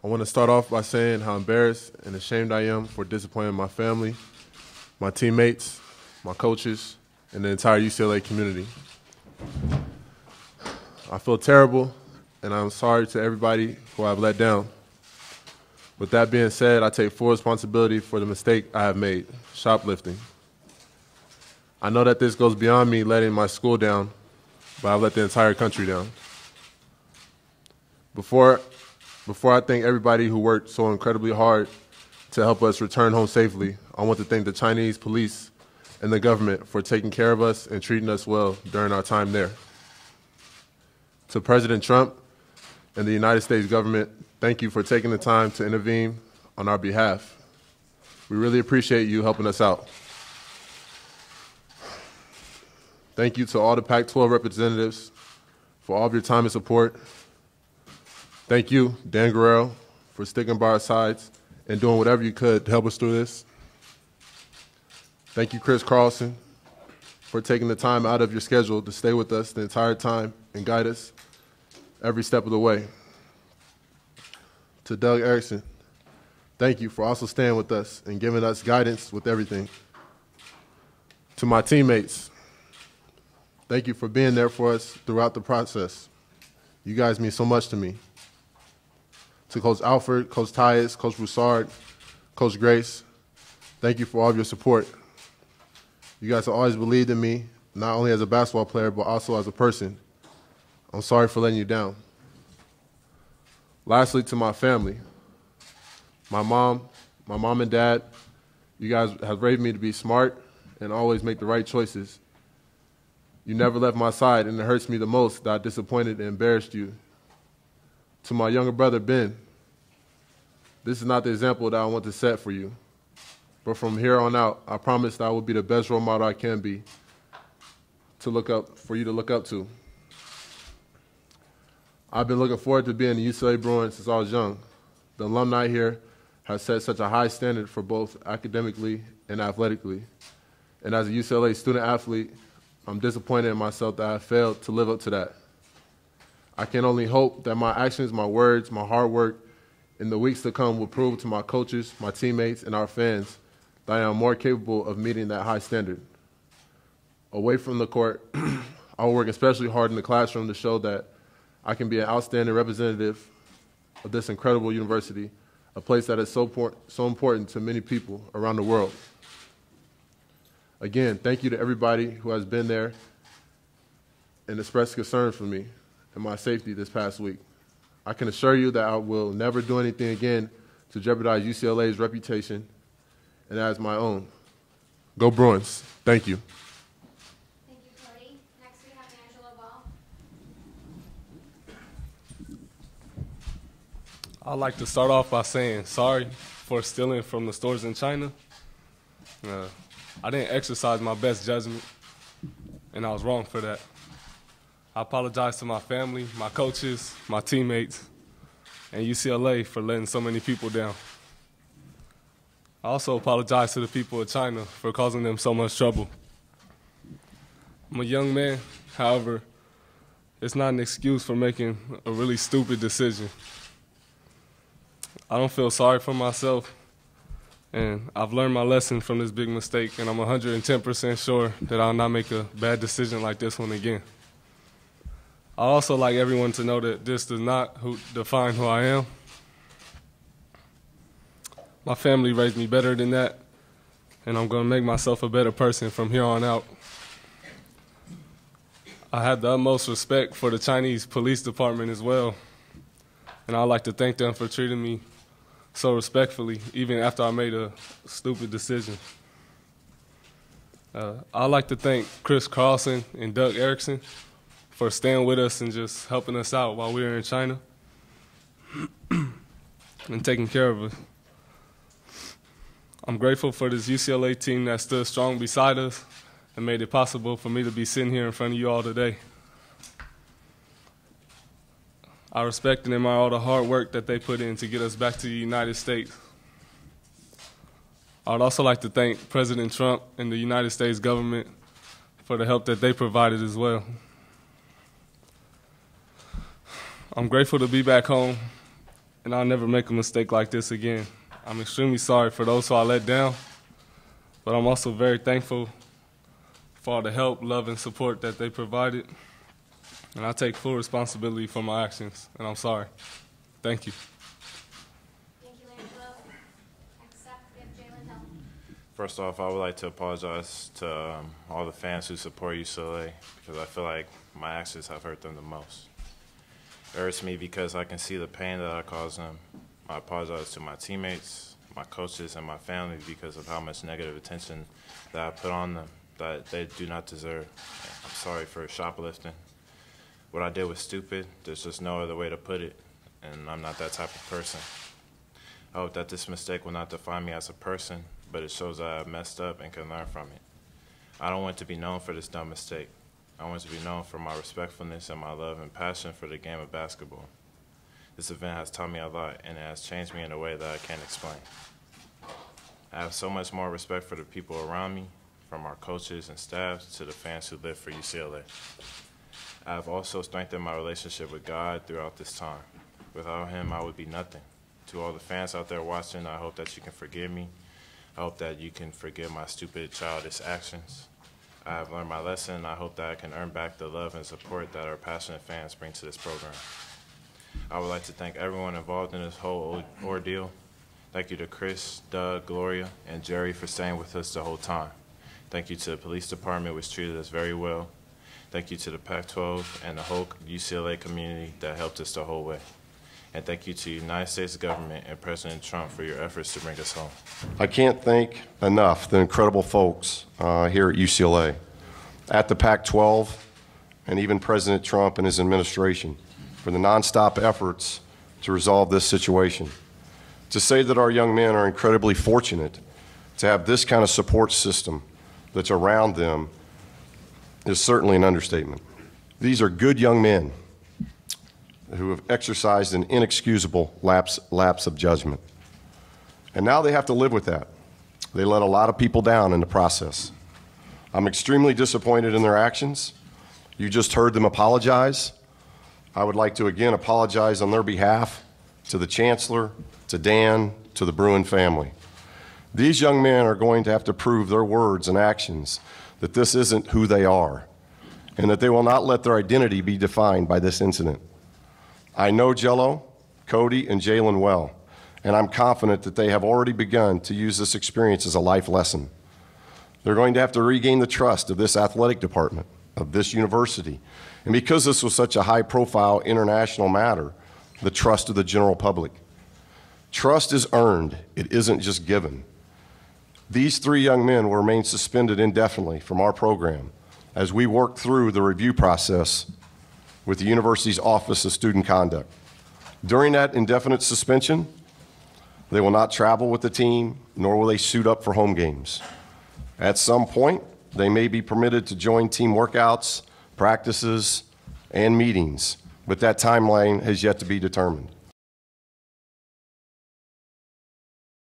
I want to start off by saying how embarrassed and ashamed I am for disappointing my family, my teammates, my coaches, and the entire UCLA community. I feel terrible, and I'm sorry to everybody who I've let down. With that being said, I take full responsibility for the mistake I have made, shoplifting. I know that this goes beyond me letting my school down, but I've let the entire country down. Before I thank everybody who worked so incredibly hard to help us return home safely, I want to thank the Chinese police and the government for taking care of us and treating us well during our time there. To President Trump and the United States government, thank you for taking the time to intervene on our behalf. We really appreciate you helping us out. Thank you to all the Pac-12 representatives for all of your time and support. Thank you, Dan Guerrero, for sticking by our sides and doing whatever you could to help us through this. Thank you, Chris Carlson, for taking the time out of your schedule to stay with us the entire time and guide us every step of the way. To Doug Erickson, thank you for also staying with us and giving us guidance with everything. To my teammates, thank you for being there for us throughout the process. You guys mean so much to me. To Coach Alford, Coach Tyus, Coach Broussard, Coach Grace, thank you for all of your support. You guys have always believed in me, not only as a basketball player, but also as a person. I'm sorry for letting you down. Lastly, to my family, my mom and dad, you guys have raised me to be smart and always make the right choices. You never left my side, and it hurts me the most that I disappointed and embarrassed you. To my younger brother, Ben, this is not the example that I want to set for you. But from here on out, I promise that I will be the best role model I can be for you to look up to. I've been looking forward to being a UCLA Bruin since I was young. The alumni here have set such a high standard for both academically and athletically. And as a UCLA student athlete, I'm disappointed in myself that I failed to live up to that. I can only hope that my actions, my words, my hard work in the weeks to come will prove to my coaches, my teammates, and our fans that I am more capable of meeting that high standard. Away from the court, I will work especially hard in the classroom to show that I can be an outstanding representative of this incredible university, a place that is so important to many people around the world. Again, thank you to everybody who has been there and expressed concern for me and my safety this past week. I can assure you that I will never do anything again to jeopardize UCLA's reputation and as my own. Go Bruins. Thank you. Thank you, Cody. Next we have Angela Ball. I'd like to start off by saying sorry for stealing from the stores in China. I didn't exercise my best judgment, and I was wrong for that. I apologize to my family, my coaches, my teammates, and UCLA for letting so many people down. I also apologize to the people of China for causing them so much trouble. I'm a young man, however, it's not an excuse for making a really stupid decision. I don't feel sorry for myself, and I've learned my lesson from this big mistake, and I'm 110% sure that I'll not make a bad decision like this one again. I'd also like everyone to know that this does not define who I am. My family raised me better than that, and I'm going to make myself a better person from here on out. I have the utmost respect for the Chinese police department as well, and I'd like to thank them for treating me so respectfully, even after I made a stupid decision. I'd like to thank Chris Carlson and Doug Erickson for staying with us and just helping us out while we were in China and taking care of us. I'm grateful for this UCLA team that stood strong beside us and made it possible for me to be sitting here in front of you all today. I respect and admire all the hard work that they put in to get us back to the United States. I would also like to thank President Trump and the United States government for the help that they provided as well. I'm grateful to be back home and I'll never make a mistake like this again. I'm extremely sorry for those who I let down, but I'm also very thankful for all the help, love, and support that they provided. And I take full responsibility for my actions, and I'm sorry. Thank you. Thank you, Angelo. Next up, we have Jalen Hill. First off, I would like to apologize to all the fans who support UCLA because I feel like my actions have hurt them the most. It hurts me because I can see the pain that I caused them. I apologize to my teammates, my coaches, and my family because of how much negative attention that I put on them that they do not deserve. I'm sorry for shoplifting. What I did was stupid. There's just no other way to put it, and I'm not that type of person. I hope that this mistake will not define me as a person, but it shows that I messed up and can learn from it. I don't want to be known for this dumb mistake. I want to be known for my respectfulness and my love and passion for the game of basketball. This event has taught me a lot, and it has changed me in a way that I can't explain. I have so much more respect for the people around me, from our coaches and staff to the fans who live for UCLA. I have also strengthened my relationship with God throughout this time. Without Him, I would be nothing. To all the fans out there watching, I hope that you can forgive me. I hope that you can forgive my stupid, childish actions. I have learned my lesson, and I hope that I can earn back the love and support that our passionate fans bring to this program. I would like to thank everyone involved in this whole ordeal. Thank you to Chris, Doug, Gloria, and Jerry for staying with us the whole time. Thank you to the police department, which treated us very well. Thank you to the Pac-12 and the whole UCLA community that helped us the whole way. And thank you to the United States government and President Trump for your efforts to bring us home. I can't thank enough the incredible folks here at UCLA, at the Pac-12, and even President Trump and his administration for the nonstop efforts to resolve this situation. To say that our young men are incredibly fortunate to have this kind of support system that's around them is certainly an understatement. These are good young men who have exercised an inexcusable lapse of judgment. And now they have to live with that. They let a lot of people down in the process. I'm extremely disappointed in their actions. You just heard them apologize. I would like to again apologize on their behalf to the Chancellor, to Dan, to the Bruin family. These young men are going to have to prove their words and actions that this isn't who they are, and that they will not let their identity be defined by this incident. I know Jello, Cody, and Jalen well, and I'm confident that they have already begun to use this experience as a life lesson. They're going to have to regain the trust of this athletic department, of this university, and because this was such a high-profile international matter, the trust of the general public. Trust is earned, it isn't just given. These three young men will remain suspended indefinitely from our program as we work through the review process with the university's Office of Student Conduct. During that indefinite suspension, they will not travel with the team, nor will they suit up for home games. At some point, they may be permitted to join team workouts, practices, and meetings, but that timeline has yet to be determined.